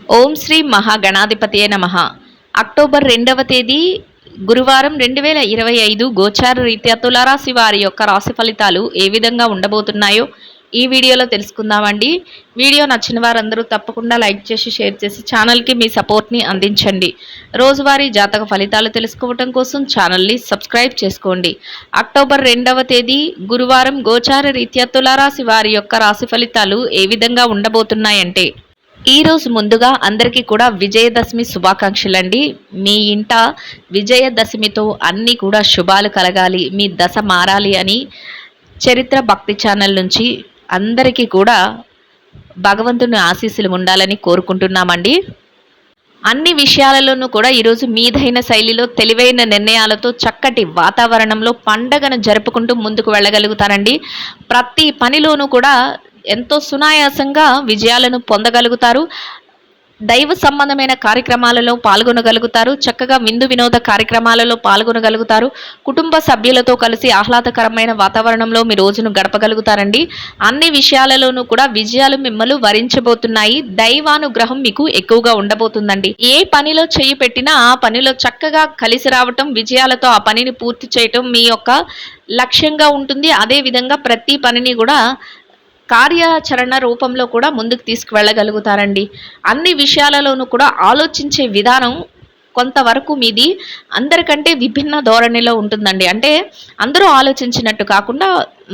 ఓం శ్రీ మహాగణాధిపతియే నమః. అక్టోబర్ 2వ తేదీ గురువారం 2025 గోచార రీత్యా తులారాశి వారి యొక్క రాశి ఫలితాలు ఏ విధంగా ఉండబోతున్నాయో ఈ వీడియోలో తెలుసుకుందామండి. వీడియో నచ్చిన వారందరూ తప్పకుండా లైక్ చేసి షేర్ చేసి ఛానల్కి మీ సపోర్ట్ని అందించండి. రోజువారీ జాతక ఫలితాలు తెలుసుకోవటం కోసం ఛానల్ని సబ్స్క్రైబ్ చేసుకోండి. అక్టోబర్ 2వ తేదీ గురువారం గోచార రీత్యా తులారాశి వారి యొక్క రాశి ఫలితాలు ఏ విధంగా ఉండబోతున్నాయంటే, ఈరోజు ముందుగా అందరికీ కూడా విజయదశమి శుభాకాంక్షలండి. మీ ఇంట విజయదశమితో అన్నీ కూడా శుభాలు కలగాలి, మీ దశ మారాలి అని చరిత్ర భక్తి ఛానల్ నుంచి అందరికీ కూడా భగవంతుని ఆశీస్సులు ఉండాలని కోరుకుంటున్నామండి. అన్ని విషయాలలోనూ కూడా ఈరోజు మీదైన శైలిలో తెలివైన నిర్ణయాలతో చక్కటి వాతావరణంలో పండగను జరుపుకుంటూ ముందుకు వెళ్ళగలుగుతారండి. ప్రతి పనిలోనూ కూడా ఎంతో సునాయాసంగా విజయాలను పొందగలుగుతారు. దైవ సంబంధమైన కార్యక్రమాలలో పాల్గొనగలుగుతారు. చక్కగా విందు వినోద కార్యక్రమాలలో పాల్గొనగలుగుతారు. కుటుంబ సభ్యులతో కలిసి ఆహ్లాదకరమైన వాతావరణంలో మీ రోజును గడపగలుగుతారండి. అన్ని విషయాలలోనూ కూడా విజయాలు మిమ్మల్ని వరించబోతున్నాయి. దైవానుగ్రహం మీకు ఎక్కువగా ఉండబోతుందండి. ఏ పనిలో చేయి పెట్టినా ఆ పనిలో చక్కగా కలిసి రావటం, విజయాలతో ఆ పనిని పూర్తి చేయటం మీ యొక్క లక్ష్యంగా ఉంటుంది. అదేవిధంగా ప్రతి పనిని కూడా కార్యాచరణ రూపంలో కూడా ముందుకు తీసుకువెళ్ళగలుగుతారండి. అన్ని విషయాలలోనూ కూడా ఆలోచించే విధానం కొంతవరకు మీది అందరికంటే విభిన్న ధోరణిలో ఉంటుందండి. అంటే అందరూ ఆలోచించినట్టు కాకుండా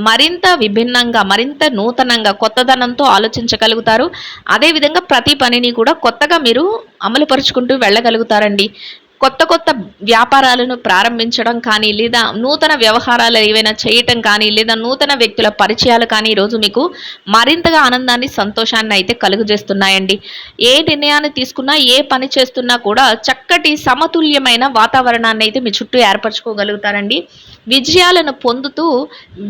మరింత విభిన్నంగా, మరింత నూతనంగా, కొత్తదనంతో ఆలోచించగలుగుతారు. అదేవిధంగా ప్రతి పనిని కూడా కొత్తగా మీరు అమలుపరుచుకుంటూ వెళ్ళగలుగుతారండి. కొత్త కొత్త వ్యాపారాలను ప్రారంభించడం కానీ, లేదా నూతన వ్యవహారాలు ఏవైనా చేయటం కానీ, లేదా నూతన వ్యక్తుల పరిచయాలు కానీ ఈరోజు మీకు మరింతగా ఆనందాన్ని, సంతోషాన్ని అయితే కలుగజేస్తున్నాయండి. ఏ నిర్ణయాన్ని తీసుకున్నా, ఏ పని చేస్తున్నా కూడా చక్కటి సమతుల్యమైన వాతావరణాన్ని అయితే మీ చుట్టూ ఏర్పరచుకోగలుగుతారండి. విజయాలను పొందుతూ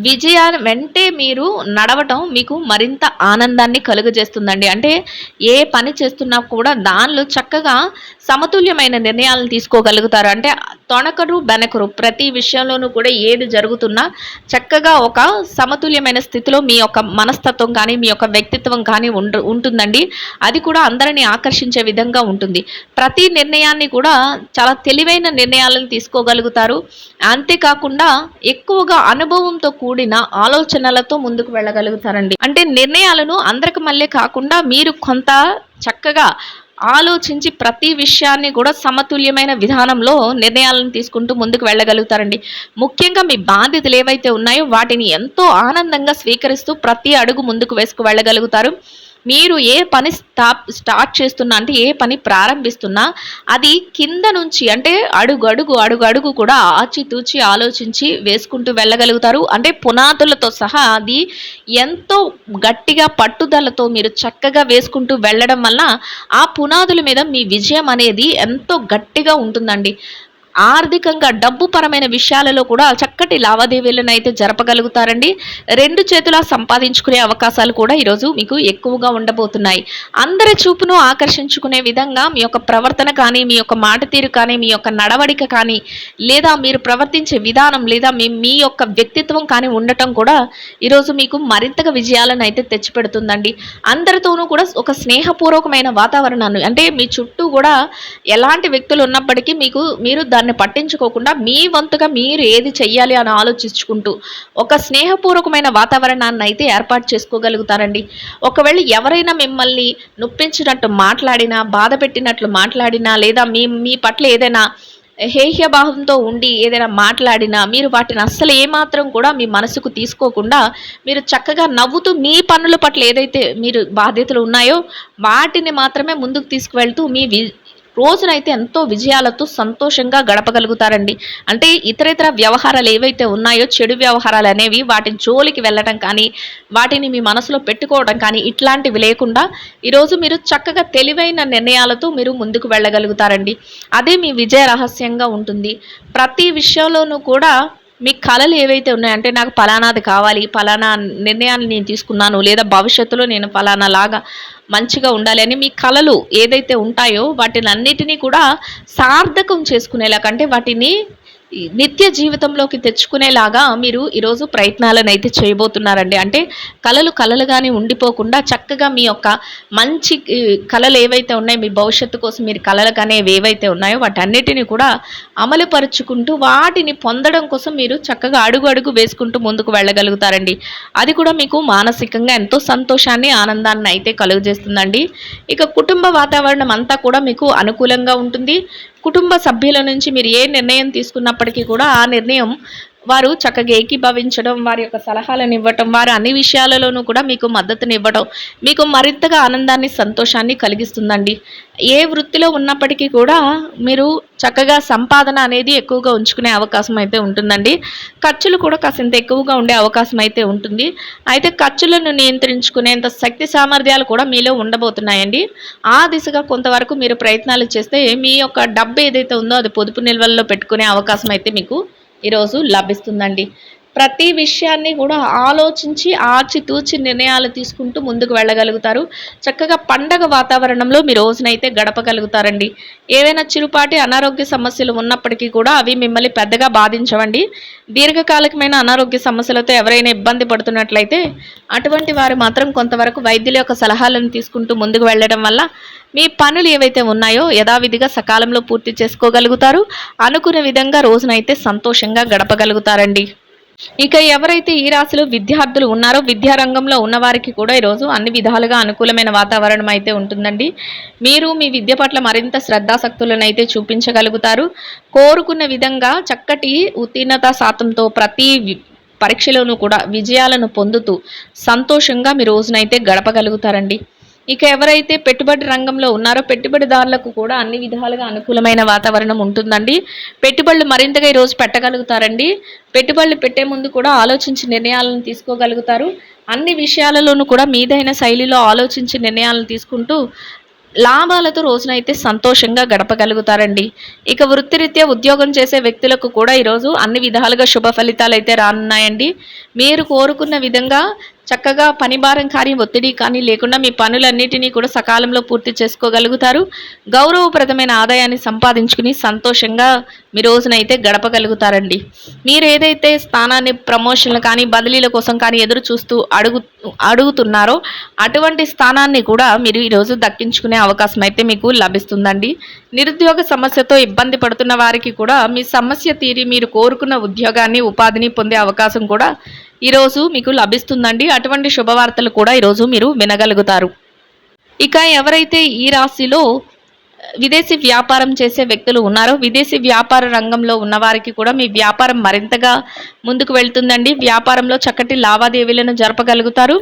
విజయాన్ని వెంటే మీరు నడవటం మీకు మరింత ఆనందాన్ని కలుగజేస్తుందండి. అంటే ఏ పని చేస్తున్నా కూడా దానిలో చక్కగా సమతుల్యమైన నిర్ణయాలను తీసుకోగలుగుతారు. అంటే తొణకరు బెనకరు ప్రతి విషయంలోనూ కూడా ఏది జరుగుతున్నా చక్కగా ఒక సమతుల్యమైన స్థితిలో మీ యొక్క మనస్తత్వం కానీ, మీ యొక్క వ్యక్తిత్వం కానీ ఉంటుందండి. అది కూడా అందరినీ ఆకర్షించే విధంగా ఉంటుంది. ప్రతి నిర్ణయాన్ని కూడా చాలా తెలివైన నిర్ణయాలను తీసుకోగలుగుతారు. అంతేకాకుండా ఎక్కువగా అనుభవంతో కూడిన ఆలోచనలతో ముందుకు వెళ్ళగలుగుతారండి. అంటే నిర్ణయాలను అందరికి మళ్ళీ కాకుండా మీరు కొంత చక్కగా ఆలోచించి ప్రతి విషయాన్ని కూడా సమతుల్యమైన విధానంలో నిర్ణయాలను తీసుకుంటూ ముందుకు వెళ్ళగలుగుతారండి. ముఖ్యంగా మీ బాధ్యతలు ఏవైతే ఉన్నాయో వాటిని ఎంతో ఆనందంగా స్వీకరిస్తూ ప్రతి అడుగు ముందుకు వేసుకు వెళ్ళగలుగుతారు. మీరు ఏ పని స్టార్ట్ చేస్తున్నా, అంటే ఏ పని ప్రారంభిస్తున్నా అది కింద నుంచి, అంటే అడుగు కూడా ఆచితూచి ఆలోచించి వేసుకుంటూ వెళ్ళగలుగుతారు. అంటే పునాదులతో సహా అది ఎంతో గట్టిగా పట్టుదలతో మీరు చక్కగా వేసుకుంటూ వెళ్ళడం వల్ల ఆ పునాదుల మీద మీ విజయం అనేది ఎంతో గట్టిగా ఉంటుందండి. ఆర్థికంగా డబ్బు పరమైన విషయాలలో కూడా చక్కటి లావాదేవీలను అయితే జరపగలుగుతారండి. రెండు చేతులా సంపాదించుకునే అవకాశాలు కూడా ఈరోజు మీకు ఎక్కువగా ఉండబోతున్నాయి. అందరి చూపును ఆకర్షించుకునే విధంగా మీ యొక్క ప్రవర్తన కానీ, మీ యొక్క మాట తీరు కానీ, మీ యొక్క నడవడిక కానీ, లేదా మీరు ప్రవర్తించే విధానం, లేదా మీ యొక్క వ్యక్తిత్వం కానీ ఉండటం కూడా ఈరోజు మీకు మరింతగా విజయాలను అయితే తెచ్చిపెడుతుందండి. అందరితోనూ కూడా ఒక స్నేహపూర్వకమైన వాతావరణాన్ని, అంటే మీ చుట్టూ కూడా ఎలాంటి వ్యక్తులు ఉన్నప్పటికీ మీరు దాన్ని పట్టించుకోకుండా మీ వంతుగా మీరు ఏది చెయ్యాలి అని ఆలోచించుకుంటూ ఒక స్నేహపూర్వకమైన వాతావరణాన్ని అయితే ఏర్పాటు చేసుకోగలుగుతారండి. ఒకవేళ ఎవరైనా మిమ్మల్ని నొప్పించినట్టు మాట్లాడినా, బాధ పెట్టినట్లు మాట్లాడినా, లేదా మీ పట్ల ఏదైనా హేహ్యభావంతో ఉండి ఏదైనా మాట్లాడినా మీరు వాటిని అస్సలు ఏమాత్రం కూడా మీ మనసుకు తీసుకోకుండా మీరు చక్కగా నవ్వుతూ మీ పనుల పట్ల ఏదైతే మీరు బాధ్యతలు ఉన్నాయో వాటిని మాత్రమే ముందుకు తీసుకువెళ్తూ మీ రోజునైతే ఎంతో విజయాలతో సంతోషంగా గడపగలుగుతారండి. అంటే ఇతర వ్యవహారాలు ఏవైతే ఉన్నాయో, చెడు వ్యవహారాలు అనేవి వాటిని జోలికి వెళ్ళటం కానీ, వాటిని మీ మనసులో పెట్టుకోవడం కానీ ఇట్లాంటివి లేకుండా ఈరోజు మీరు చక్కగా తెలివైన నిర్ణయాలతో మీరు ముందుకు వెళ్ళగలుగుతారండి. అదే మీ విజయ రహస్యంగా ఉంటుంది. ప్రతి విషయంలోనూ కూడా మీ కళలు ఏవైతే ఉన్నాయో, అంటే నాకు ఫలానాది కావాలి, ఫలానా నిర్ణయాన్ని నేను తీసుకున్నాను, లేదా భవిష్యత్తులో నేను ఫలానా లాగా మంచిగా ఉండాలి అని మీ కళలు ఏదైతే ఉంటాయో వాటిని అన్నిటినీ కూడా సార్థకం చేసుకునేలాగా, అంటే వాటిని ఈ నిత్య జీవితంలోకి తెచ్చుకునేలాగా మీరు ఈరోజు ప్రయత్నాలనైతే చేయబోతున్నారండి. అంటే కలలు కలలుగానే ఉండిపోకుండా చక్కగా మీ యొక్క మంచి కలలు ఏవైతే ఉన్నాయో, మీ భవిష్యత్తు కోసం మీరు కలలు కనేవి ఏవైతే ఉన్నాయో వాటన్నిటిని కూడా అమలు పరుచుకుంటూ వాటిని పొందడం కోసం మీరు చక్కగా అడుగు అడుగు వేసుకుంటూ ముందుకు వెళ్ళగలుగుతారండి. అది కూడా మీకు మానసికంగా ఎంతో సంతోషాన్ని, ఆనందాన్ని అయితే కలుగజేస్తుందండి. ఇక కుటుంబ వాతావరణం అంతా కూడా మీకు అనుకూలంగా ఉంటుంది. కుటుంబ సభ్యుల నుంచి మీరు ఏ నిర్ణయం తీసుకున్నప్పటికీ కూడా ఆ నిర్ణయం వారు చక్కగా ఏకీభవించడం, వారి యొక్క సలహాలను ఇవ్వటం, వారు అన్ని విషయాలలోనూ కూడా మీకు మద్దతునివ్వడం మీకు మరింతగా ఆనందాన్ని, సంతోషాన్ని కలిగిస్తుందండి. ఏ వృత్తిలో ఉన్నప్పటికీ కూడా మీరు చక్కగా సంపాదన అనేది ఎక్కువగా ఉంచుకునే అవకాశం అయితే ఉంటుందండి. ఖర్చులు కూడా కాసింత ఎక్కువగా ఉండే అవకాశం అయితే ఉంటుంది. అయితే ఖర్చులను నియంత్రించుకునేంత శక్తి సామర్థ్యాలు కూడా మీలో ఉండబోతున్నాయండి. ఆ దిశగా కొంతవరకు మీరు ప్రయత్నాలు చేస్తే మీ యొక్క డబ్బు ఏదైతే ఉందో అది పొదుపు నిల్వల్లో పెట్టుకునే అవకాశం అయితే మీకు ఈరోజు లభిస్తుందండి. ప్రతి విషయాన్ని కూడా ఆలోచించి ఆచితూచి నిర్ణయాలు తీసుకుంటూ ముందుకు వెళ్ళగలుగుతారు. చక్కగా పండగ వాతావరణంలో మీ రోజునైతే గడపగలుగుతారండి. ఏవైనా చిరుపాటి అనారోగ్య సమస్యలు ఉన్నప్పటికీ కూడా అవి మిమ్మల్ని పెద్దగా బాధించవండి. దీర్ఘకాలికమైన అనారోగ్య సమస్యలతో ఎవరైనా ఇబ్బంది పడుతున్నట్లయితే అటువంటి వారు మాత్రం కొంతవరకు వైద్యుల యొక్క సలహాలను తీసుకుంటూ ముందుకు వెళ్ళడం వల్ల మీ పనులు ఏవైతే ఉన్నాయో యథావిధిగా సకాలంలో పూర్తి చేసుకోగలుగుతారు. అనుకున్న విధంగా రోజునైతే సంతోషంగా గడపగలుగుతారండి. ఇక ఎవరైతే ఈ రాశిలో విద్యార్థులు ఉన్నారో విద్యారంగంలో ఉన్నవారికి కూడా ఈరోజు అన్ని విధాలుగా అనుకూలమైన వాతావరణం అయితే ఉంటుందండి. మీరు మీ విద్య పట్ల మరింత శ్రద్ధాశక్తులను అయితే చూపించగలుగుతారు. కోరుకున్న విధంగా చక్కటి ఉత్తీర్ణత శాతంతో ప్రతి పరీక్షలోనూ కూడా విజయాలను పొందుతూ సంతోషంగా మీ రోజునైతే గడపగలుగుతారండి. ఇక ఎవరైతే పెట్టుబడి రంగంలో ఉన్నారో పెట్టుబడిదారులకు కూడా అన్ని విధాలుగా అనుకూలమైన వాతావరణం ఉంటుందండి. పెట్టుబడులు మరింతగా ఈరోజు పెట్టగలుగుతారండి. పెట్టుబడులు పెట్టే ముందు కూడా ఆలోచించి నిర్ణయాలను తీసుకోగలుగుతారు. అన్ని విషయాలలోనూ కూడా మీదైన శైలిలో ఆలోచించి నిర్ణయాలను తీసుకుంటూ లాభాలతో రోజునైతే సంతోషంగా గడపగలుగుతారండి. ఇక వృత్తిరీత్యా ఉద్యోగం చేసే వ్యక్తులకు కూడా ఈరోజు అన్ని విధాలుగా శుభ ఫలితాలు అయితే రానున్నాయండి. మీరు కోరుకున్న విధంగా చక్కగా పని భారం కానీ ఒత్తిడి కానీ లేకుండా మీ పనులన్నిటినీ కూడా సకాలంలో పూర్తి చేసుకోగలుగుతారు. గౌరవప్రదమైన ఆదాయాన్ని సంపాదించుకుని సంతోషంగా మీ రోజునైతే గడపగలుగుతారండి. మీరు ఏదైతే స్థానాన్ని ప్రమోషన్లు కానీ బదిలీల కోసం కానీ ఎదురు చూస్తూ అడుగుతున్నారో అటువంటి స్థానాన్ని కూడా మీరు ఈరోజు దక్కించుకునే అవకాశం అయితే మీకు లభిస్తుందండి. నిరుద్యోగ సమస్యతో ఇబ్బంది పడుతున్న వారికి కూడా మీ సమస్య తీరి మీరు కోరుకున్న ఉద్యోగాన్ని, ఉపాధిని పొందే అవకాశం కూడా ఈరోజు మీకు లభిస్తుందండి. అటువంటి శుభవార్తలు కూడా ఈరోజు మీరు వినగలుగుతారు. ఇక ఎవరైతే ఈ రాశిలో విదేశీ వ్యాపారం చేసే వ్యక్తులు ఉన్నారో విదేశీ వ్యాపార రంగంలో ఉన్నవారికి కూడా మీ వ్యాపారం మరింతగా ముందుకు వెళ్తుందండి. వ్యాపారంలో చక్కటి లావాదేవీలను జరపగలుగుతారు.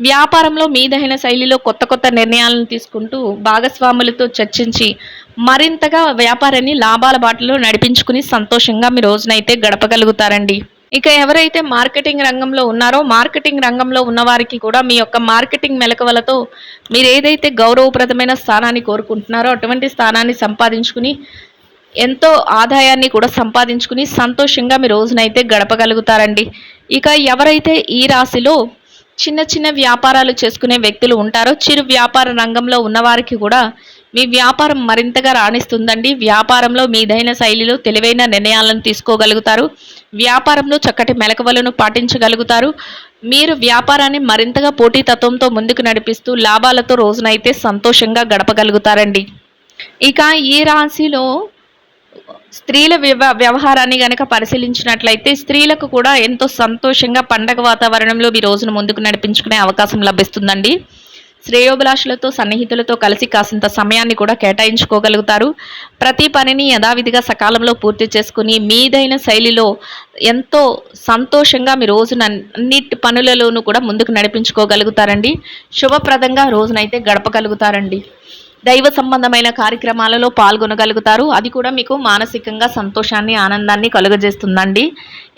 వ్యాపారంలో మీదైన శైలిలో కొత్త కొత్త నిర్ణయాలను తీసుకుంటూ భాగస్వాములతో చర్చించి మరింతగా వ్యాపారాన్ని లాభాల బాటలో నడిపించుకుని సంతోషంగా మీ రోజునైతే గడపగలుగుతారండి. ఇక ఎవరైతే మార్కెటింగ్ రంగంలో ఉన్నారో మార్కెటింగ్ రంగంలో ఉన్నవారికి కూడా మీ యొక్క మార్కెటింగ్ మెలకువలతో మీరు ఏదైతే గౌరవప్రదమైన స్థానాన్ని కోరుకుంటున్నారో అటువంటి స్థానాన్ని సంపాదించుకుని ఎంతో ఆదాయాన్ని కూడా సంపాదించుకుని సంతోషంగా మీ రోజునైతే గడపగలుగుతారండి. ఇక ఎవరైతే ఈ రాశిలో చిన్న చిన్న వ్యాపారాలు చేసుకునే వ్యక్తులు ఉంటారో చిరు వ్యాపార రంగంలో ఉన్నవారికి కూడా మీ వ్యాపారం మరింతగా రాణిస్తుందండి. వ్యాపారంలో మీదైన శైలిలో తెలివైన నిర్ణయాలను తీసుకోగలుగుతారు. వ్యాపారంలో చక్కటి మెలకువలను పాటించగలుగుతారు. మీరు వ్యాపారాన్ని మరింతగా పోటీతత్వంతో ముందుకు నడిపిస్తూ లాభాలతో రోజునైతే సంతోషంగా గడపగలుగుతారండి. ఇక ఈ రాశిలో స్త్రీల వ్యవహారాన్ని గనక పరిశీలించినట్లయితే స్త్రీలకు కూడా ఎంతో సంతోషంగా పండగ వాతావరణంలో మీ రోజును ముందుకు నడిపించుకునే అవకాశం లభిస్తుందండి. శ్రేయోభిలాషులతో సన్నిహితులతో కలిసి కాసింత సమయాన్ని కూడా కేటాయించుకోగలుగుతారు. ప్రతి పనిని యథావిధిగా సకాలంలో పూర్తి చేసుకుని మీదైన శైలిలో ఎంతో సంతోషంగా మీ రోజున అన్నిటి పనులలోనూ కూడా ముందుకు నడిపించుకోగలుగుతారండి. శుభప్రదంగా రోజునైతే గడపగలుగుతారండి. దైవ సంబంధమైన కార్యక్రమాలలో పాల్గొనగలుగుతారు. అది కూడా మీకు మానసికంగా సంతోషాన్ని, ఆనందాన్ని కలుగజేస్తుందండి.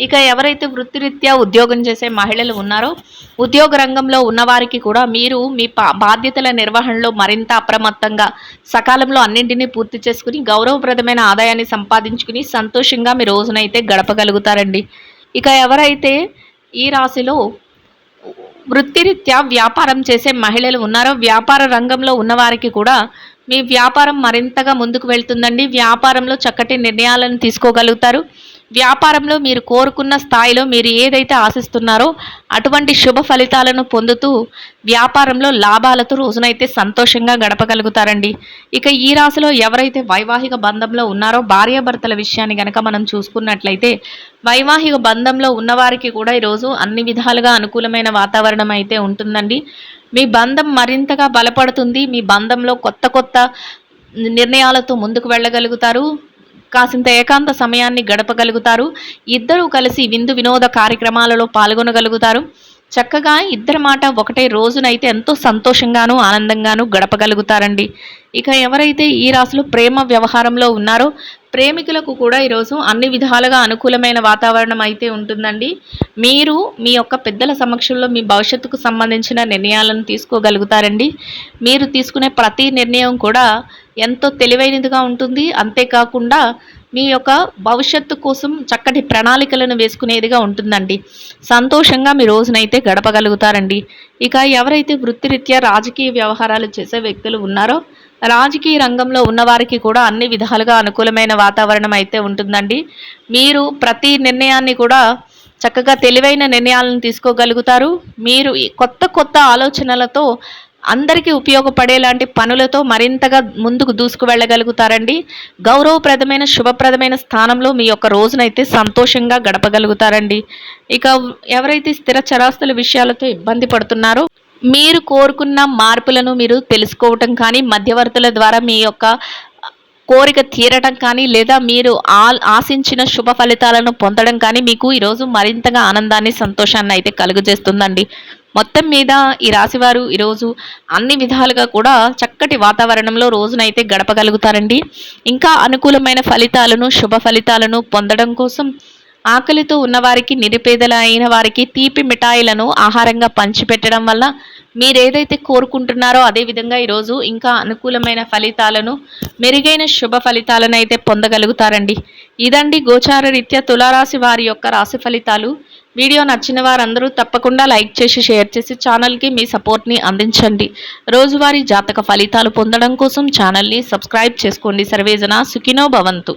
ఇక ఎవరైతే వృత్తిరీత్యా ఉద్యోగం చేసే మహిళలు ఉన్నారో ఉద్యోగ రంగంలో ఉన్నవారికి కూడా మీరు మీ బాధ్యతల నిర్వహణలో మరింత అప్రమత్తంగా సకాలంలో అన్నింటినీ పూర్తి చేసుకుని గౌరవప్రదమైన ఆదాయాన్ని సంపాదించుకుని సంతోషంగా మీ రోజునైతే గడపగలుగుతారండి. ఇక ఎవరైతే ఈ రాశిలో వృత్తిరీత్యా వ్యాపారం చేసే మహిళలు ఉన్నారో వ్యాపార రంగంలో ఉన్నవారికి కూడా మీ వ్యాపారం మరింతగా ముందుకు వెళ్తుందండి. వ్యాపారంలో చక్కటి నిర్ణయాలను తీసుకోగలుగుతారు. వ్యాపారంలో మీరు కోరుకున్న స్థాయిలో మీరు ఏదైతే ఆశిస్తున్నారో అటువంటి శుభ ఫలితాలను పొందుతూ వ్యాపారంలో లాభాలతో రోజునైతే సంతోషంగా గడపగలుగుతారండి. ఇక ఈ రాశిలో ఎవరైతే వైవాహిక బంధంలో ఉన్నారో భార్యాభర్తల విషయాన్ని గనక మనం చూసుకున్నట్లయితే వైవాహిక బంధంలో ఉన్నవారికి కూడా ఈరోజు అన్ని విధాలుగా అనుకూలమైన వాతావరణం అయితే ఉంటుందండి. మీ బంధం మరింతగా బలపడుతుంది. మీ బంధంలో కొత్త కొత్త నిర్ణయాలతో ముందుకు వెళ్ళగలుగుతారు. కాసింత ఏకాంత సమయాన్ని గడపగలుగుతారు. ఇద్దరూ కలిసి విందు వినోద కార్యక్రమాలలో పాల్గొనగలుగుతారు. చక్కగా ఇద్దరి మాట ఒకటే రోజునైతే ఎంతో సంతోషంగాను ఆనందంగాను గడపగలుగుతారండి. ఇక ఎవరైతే ఈ రాశిలో ప్రేమ వ్యవహారంలో ఉన్నారో ప్రేమికులకు కూడా ఈరోజు అన్ని విధాలుగా అనుకూలమైన వాతావరణం అయితే ఉంటుందండి. మీరు మీ యొక్క పెద్దల సమక్షంలో మీ భవిష్యత్తుకు సంబంధించిన నిర్ణయాలను తీసుకోగలుగుతారండి. మీరు తీసుకునే ప్రతి నిర్ణయం కూడా ఎంతో తెలివైనదిగా ఉంటుంది. అంతేకాకుండా మీ యొక్క భవిష్యత్తు కోసం చక్కటి ప్రణాళికలను వేసుకునేదిగా ఉంటుందండి. సంతోషంగా మీ రోజునైతే గడపగలుగుతారండి. ఇక ఎవరైతే వృత్తిరీత్యా రాజకీయ వ్యవహారాలు చేసే వ్యక్తులు ఉన్నారో రాజకీయ రంగంలో ఉన్నవారికి కూడా అన్ని విధాలుగా అనుకూలమైన వాతావరణం అయితే ఉంటుందండి. మీరు ప్రతి నిర్ణయాన్ని కూడా చక్కగా తెలివైన నిర్ణయాలను తీసుకోగలుగుతారు. మీరు కొత్త కొత్త ఆలోచనలతో అందరికీ ఉపయోగపడేలాంటి పనులతో మరింతగా ముందుకు దూసుకు వెళ్ళగలుగుతారండి. గౌరవప్రదమైన శుభప్రదమైన స్థానంలో మీ యొక్క రోజునైతే సంతోషంగా గడపగలుగుతారండి. ఇక ఎవరైతే స్థిర చరాస్తుల విషయాలతో ఇబ్బంది పడుతున్నారో మీరు కోరుకున్న మార్పులను మీరు తెలుసుకోవటం కానీ మధ్యవర్తుల ద్వారా మీ యొక్క కోరిక తీరడం కానీ లేదా మీరు ఆశించిన శుభ ఫలితాలను పొందడం కానీ మీకు ఈరోజు మరింతగా ఆనందాన్ని సంతోషాన్ని అయితే కలుగజేస్తుందండి. మొత్తం మీద ఈ రాశివారు ఈరోజు అన్ని విధాలుగా కూడా చక్కటి వాతావరణంలో రోజునైతే గడపగలుగుతారండి. ఇంకా అనుకూలమైన ఫలితాలను శుభ ఫలితాలను పొందడం కోసం ఆకలితో ఉన్నవారికి నిరుపేదలైన వారికి తీపి మిఠాయిలను ఆహారంగా పంచిపెట్టడం వల్ల మీరేదైతే కోరుకుంటున్నారో అదేవిధంగా ఈరోజు ఇంకా అనుకూలమైన ఫలితాలను మెరుగైన శుభ ఫలితాలను అయితే పొందగలుగుతారండి. ఇదండి గోచార రీత్యా తులారాశి వారి యొక్క రాశి ఫలితాలు. వీడియో నచ్చిన వారందరూ తప్పకుండా లైక్ చేసి షేర్ చేసి ఛానల్కి మీ సపోర్ట్ని అందించండి. రోజువారీ జాతక ఫలితాలు పొందడం కోసం ఛానల్ని సబ్స్క్రైబ్ చేసుకోండి. సర్వేజన సుఖినో భవంతు.